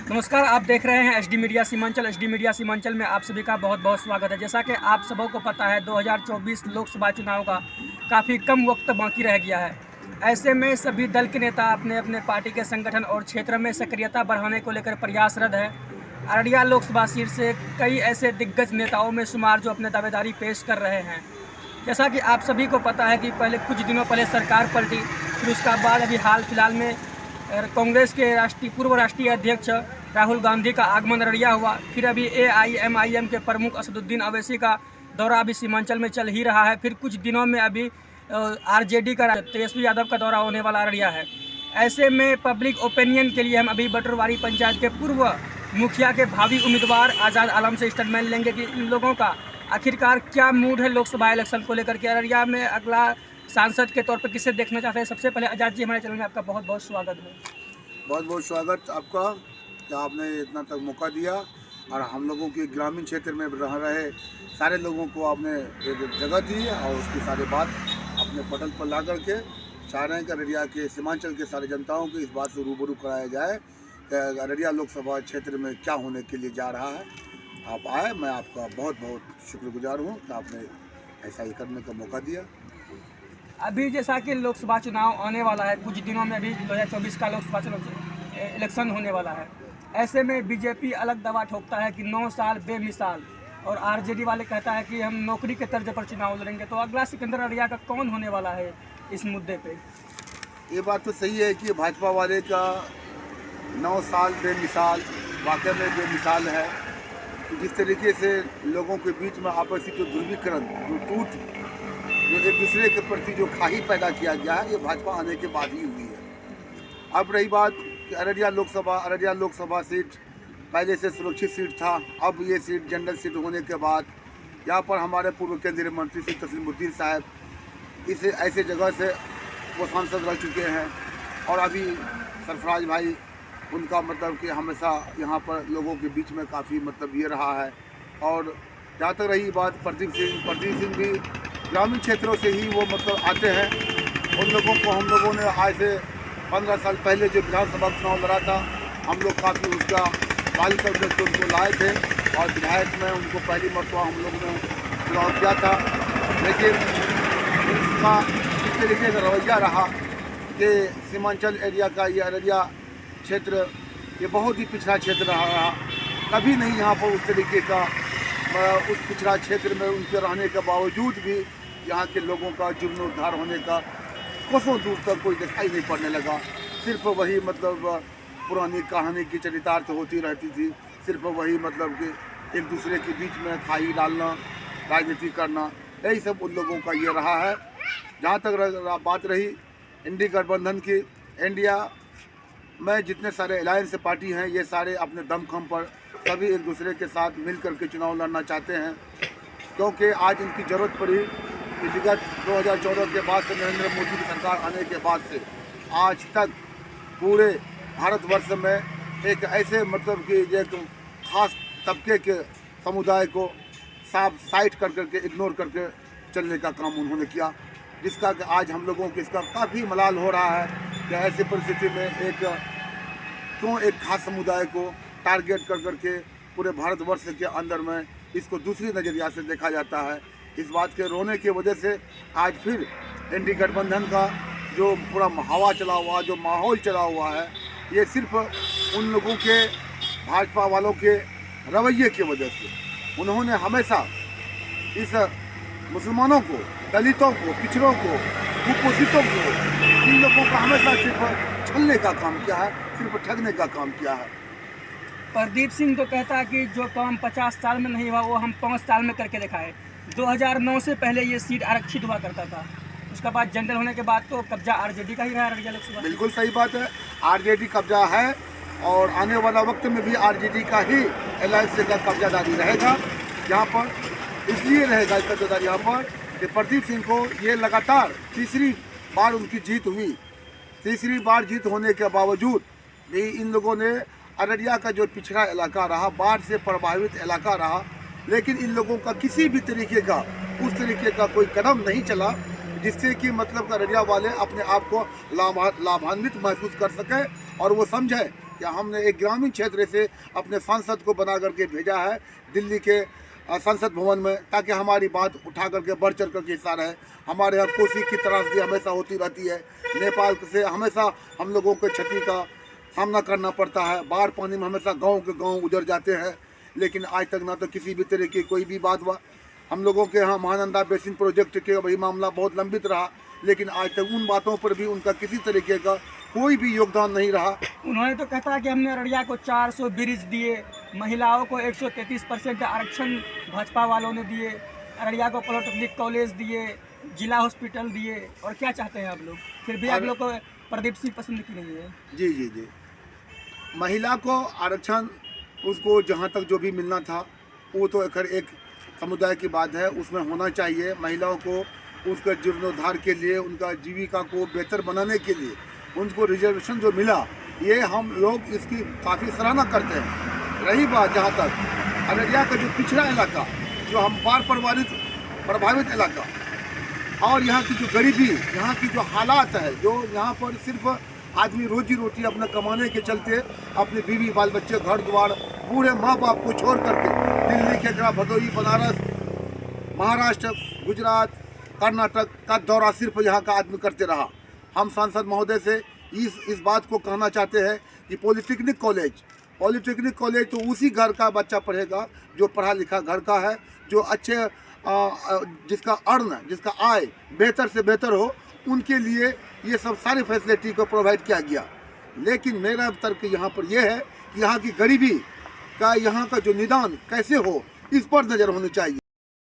नमस्कार, आप देख रहे हैं HD media Seemanchal. HD media Seemanchal में आप सभी का बहुत बहुत स्वागत है। जैसा कि आप सबों को पता है, 2024 लोकसभा चुनाव का काफ़ी कम वक्त बाकी रह गया है। ऐसे में सभी दल के नेता अपने अपने पार्टी के संगठन और क्षेत्र में सक्रियता बढ़ाने को लेकर प्रयासरत है। अररिया लोकसभा सीट से कई ऐसे दिग्गज नेताओं में शुमार जो अपने दावेदारी पेश कर रहे हैं। जैसा कि आप सभी को पता है कि कुछ दिनों पहले सरकार पलटी, फिर उसका बाद अभी हाल फिलहाल में कांग्रेस के पूर्व राष्ट्रीय अध्यक्ष राहुल गांधी का आगमन अररिया हुआ। फिर अभी AIMIM के प्रमुख असदुद्दीन अवैसी का दौरा अभी सीमांचल में चल ही रहा है। फिर कुछ दिनों में अभी RJD का तेजस्वी यादव का दौरा होने वाला अररिया है। ऐसे में पब्लिक ओपिनियन के लिए हम अभी बटरवारी पंचायत के पूर्व मुखिया के भावी उम्मीदवार आज़ाद आलम से स्टेटमेंट लेंगे कि इन लोगों का आखिरकार क्या मूड है लोकसभा इलेक्शन को लेकर के। अररिया में अगला सांसद के तौर पर किसे देखना चाहते हैं। सबसे पहले आज़ाद जी, हमारे चैनल में आपका बहुत बहुत स्वागत है। बहुत बहुत स्वागत आपका कि आपने इतना तक मौका दिया और हम लोगों के ग्रामीण क्षेत्र में रह रहे सारे लोगों को आपने एक जगह दी और उसकी सारी बात अपने पटल पर ला करके चाह रहे हैं कि अररिया के सीमांचल के सारे जनताओं को इस बात से रूबरू कराया जाए कि अररिया लोकसभा क्षेत्र में क्या होने के लिए जा रहा है। आप आए, मैं आपका बहुत बहुत शुक्रगुजार हूँ कि आपने ऐसा ही करने का मौका दिया। अभी जैसा कि लोकसभा चुनाव आने वाला है, कुछ दिनों में अभी 2024 का लोकसभा चुनाव इलेक्शन होने वाला है। ऐसे में बीजेपी अलग दवा ठोकता है कि 9 साल बेमिसाल, और RJD वाले कहता है कि हम नौकरी के तर्ज पर चुनाव लड़ेंगे। तो अगला सिकंदर अररिया का कौन होने वाला है इस मुद्दे पे? ये बात तो सही है कि भाजपा वाले का 9 साल बेमिसाल वाकई में बेमिसाल है। तो जिस तरीके से लोगों के बीच में आपसी जो ध्रुवीकरण, जो टूट, जो एक दूसरे के प्रति जो खाही पैदा किया गया है, ये भाजपा आने के बाद ही हुई है। अब रही बात कि अररिया लोकसभा सीट पहले से सुरक्षित सीट था, अब ये सीट जनरल सीट होने के बाद यहाँ पर हमारे पूर्व केंद्रीय मंत्री श्री तस्लीमुद्दीन साहब इस ऐसे जगह से वो सांसद रह चुके हैं और अभी सरफराज भाई उनका मतलब कि हमेशा यहाँ पर लोगों के बीच में काफ़ी मतलब ये रहा है। और जहाँ तक रही बात प्रदीप सिंह भी ग्रामीण क्षेत्रों से ही वो मतलब आते हैं। उन लोगों को हम लोगों ने आज से 15 साल पहले जो विधानसभा चुनाव लड़ा था, हम लोग काफ़ी उसका काल करके उनको लाए थे और विधायक में उनको पहली मरतबा हम लोगों ने चुनाव किया था। लेकिन इसका इस तरीके का रवैया रहा कि सीमांचल एरिया का ये अररिया क्षेत्र ये बहुत ही पिछड़ा क्षेत्र रहा। कभी नहीं यहाँ पर उस तरीके का उस पिछड़ा क्षेत्र में उनके रहने के बावजूद भी यहाँ के लोगों का जीर्णोद्धार होने का कोसों दूर तक कोई दिखाई नहीं पड़ने लगा। सिर्फ वही मतलब पुरानी कहानी की चरितार्थ होती रहती थी। सिर्फ वही मतलब कि एक दूसरे के बीच में खाई डालना, राजनीति करना, यही सब उन लोगों का ये रहा है। जहाँ तक बात रही इंडी गठबंधन की, इंडिया में जितने सारे अलायंस पार्टी हैं, ये सारे अपने दमखम पर सभी एक दूसरे के साथ मिल कर के चुनाव लड़ना चाहते हैं, क्योंकि आज इनकी ज़रूरत पड़ी कि विगत 2014 के बाद से नरेंद्र मोदी की सरकार आने के बाद से आज तक पूरे भारतवर्ष में एक ऐसे मतलब कि एक खास तबके के समुदाय को साफ साइड कर करके इग्नोर करके चलने का काम उन्होंने किया, जिसका कि आज हम लोगों को इसका काफ़ी मलाल हो रहा है कि ऐसी परिस्थिति में क्यों एक खास समुदाय को टारगेट कर करके पूरे भारतवर्ष के अंदर में इसको दूसरी नज़रिया से देखा जाता है। इस बात के रोने की वजह से आज फिर इंडी गठबंधन का जो पूरा हवा चला हुआ, जो माहौल चला हुआ है, ये सिर्फ उन लोगों के भाजपा वालों के रवैये की वजह से उन्होंने हमेशा इस मुसलमानों को, दलितों को, पिछड़ों को, कुपोषितों को, इन लोगों का हमेशा सिर्फ छलने का काम किया है, सिर्फ ठगने का काम किया है। प्रदीप सिंह तो कहता है कि जो काम 50 साल में नहीं हुआ वो हम 5 साल में करके दिखाए। 2009 से पहले ये सीट आरक्षित हुआ करता था, उसके बाद जनरल होने के बाद तो कब्जा RJD का ही रहा अररिया लोकसभा। बिल्कुल सही बात है, RJD कब्जा है और आने वाला वक्त में भी RJD का ही अलायंस का कब्जादारी रहेगा। यहाँ पर इसलिए रहेगा कब्जादारी यहाँ पर कि प्रदीप सिंह को ये लगातार तीसरी बार उनकी जीत हुई। तीसरी बार जीत होने के बावजूद भी इन लोगों ने अररिया का जो पिछड़ा इलाका रहा, बाढ़ से प्रभावित इलाका रहा, लेकिन इन लोगों का किसी भी तरीके का उस तरीके का कोई कदम नहीं चला जिससे कि मतलब अररिया वाले अपने आप को लाभान्वित महसूस कर सकें और वो समझें कि हमने एक ग्रामीण क्षेत्र से अपने सांसद को बना करके भेजा है दिल्ली के संसद भवन में, ताकि हमारी बात उठा करके बढ़ चढ़ करके हिस्सा रहे। हमारे यहाँ कोसी की त्रासदी हमेशा होती रहती है, नेपाल से हमेशा हम लोगों को क्षति का सामना करना पड़ता है, बाढ़ पानी में हमेशा गांव के गांव उजड़ जाते हैं, लेकिन आज तक ना तो किसी भी तरह की कोई भी बात हुआ। हम लोगों के यहाँ महानंदा बेसिन प्रोजेक्ट के वही मामला बहुत लंबित रहा, लेकिन आज तक उन बातों पर भी उनका किसी तरीके का कोई भी योगदान नहीं रहा। उन्होंने तो कहता है कि हमने अररिया को 400 ब्रिज दिए, महिलाओं को 133% आरक्षण भाजपा वालों ने दिए, अररिया को पॉलिटेक्निक कॉलेज दिए, जिला हॉस्पिटल दिए, और क्या चाहते हैं आप लोग? फिर भी आप लोग को प्रदीप सिंह पसंद की नहीं है। जी जी जी, महिला को आरक्षण उसको जहाँ तक जो भी मिलना था वो तो एक समुदाय की बात है, उसमें होना चाहिए। महिलाओं को उसका जीर्णोद्धार के लिए, उनका जीविका को बेहतर बनाने के लिए उनको रिजर्वेशन जो मिला, ये हम लोग इसकी काफ़ी सराहना करते हैं। रही बात जहाँ तक अररिया का जो पिछड़ा इलाका, जो हम बाढ़ प्रभावित इलाका, और यहाँ की जो गरीबी, यहाँ की जो हालात है, जो यहाँ पर सिर्फ आदमी रोजी रोटी अपना कमाने के चलते अपने बीवी बाल बच्चे घर द्वार पूरे माँ बाप को छोड़ करके दिल्ली के भदोही, बनारस, महाराष्ट्र, गुजरात, कर्नाटक का दौरा सिर्फ यहाँ का आदमी करते रहा। हम सांसद महोदय से इस बात को कहना चाहते हैं कि पॉलिटेक्निक कॉलेज तो उसी घर का बच्चा पढ़ेगा जो पढ़ा लिखा घर का है, जो अच्छे जिसका आय बेहतर से बेहतर हो, उनके लिए ये सब सारी फैसिलिटी को प्रोवाइड किया गया। लेकिन मेरा तर्क यहाँ पर यह है कि यहाँ की गरीबी का, यहाँ का जो निदान कैसे हो, इस पर नज़र होनी चाहिए।